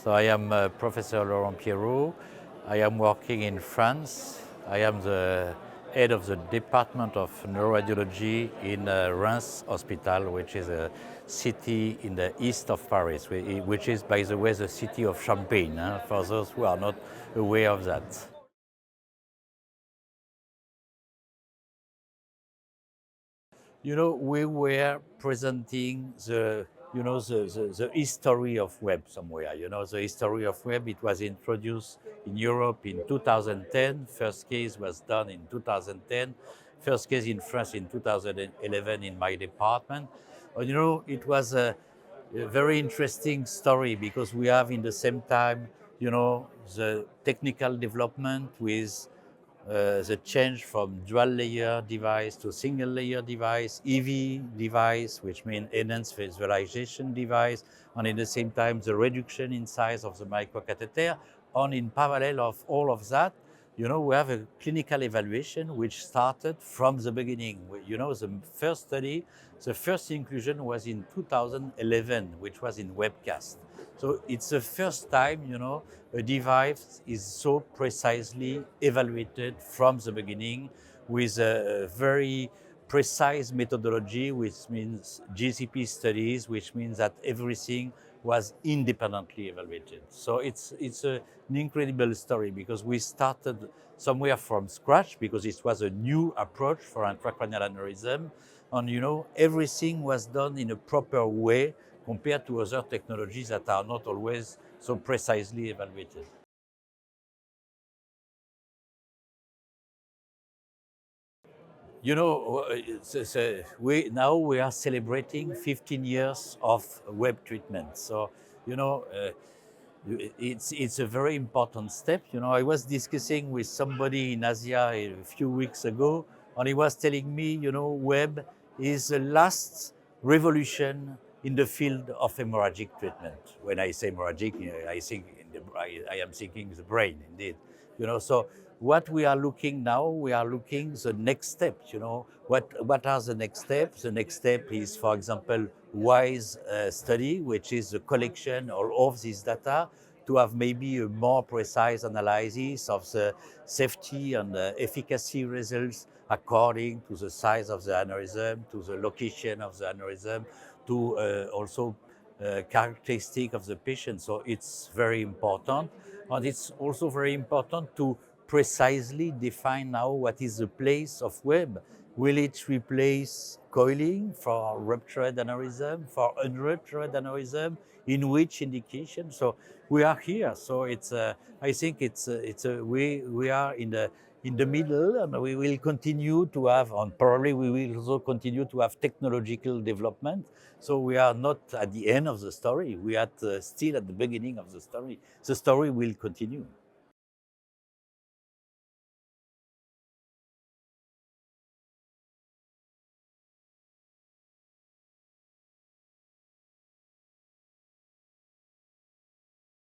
So I am Professor Laurent Pierot. I am working in France. I am the head of the Department of Neuroradiology in Reims Hospital, which is a city in the east of Paris, which is, by the way, the city of Champagne, for those who are not aware of that. You know, we were presenting the history of web somewhere. You know, the history of web, it was introduced in Europe in 2010. First case was done in 2010. First case in France in 2011 in my department. You know, it was a very interesting story because we have in the same time, you know, the technical development with the change from dual layer device to single layer device, EV device, which means enhanced visualization device, and at the same time the reduction in size of the microcatheter. And in parallel of all of that, you know, we have a clinical evaluation which started from the beginning. You know, the first study, the first inclusion was in 2011, which was in webcast. So it's the first time, you know, a device is so precisely evaluated from the beginning with a very precise methodology, which means GCP studies, which means that everything was independently evaluated. So it's an incredible story because we started somewhere from scratch because it was a new approach for intracranial aneurysm. And you know, everything was done in a proper way compared to other technologies that are not always so precisely evaluated. You know, we are celebrating 15 years of web treatment. So, you know, it's a very important step. You know, I was discussing with somebody in Asia a few weeks ago, and he was telling me, you know, web is the last revolution in the field of hemorrhagic treatment. When I say hemorrhagic, I think I am thinking the brain, indeed. You know, so what we are looking now, we are looking the next step. You know, what are the next steps? The next step is, for example, WISE study, which is the collection of all of this data to have maybe a more precise analysis of the safety and efficacy results according to the size of the aneurysm, to the location of the aneurysm, to also characteristic of the patient. So it's very important. And it's also very important to precisely define now what is the place of web. Will it replace coiling for ruptured aneurysm, for unruptured aneurysm, in which indication? So we are here. So it's I think we are in the middle, and we will continue to have, and probably we will also continue to have technological development. So we are not at the end of the story. We are still at the beginning of the story. The story will continue.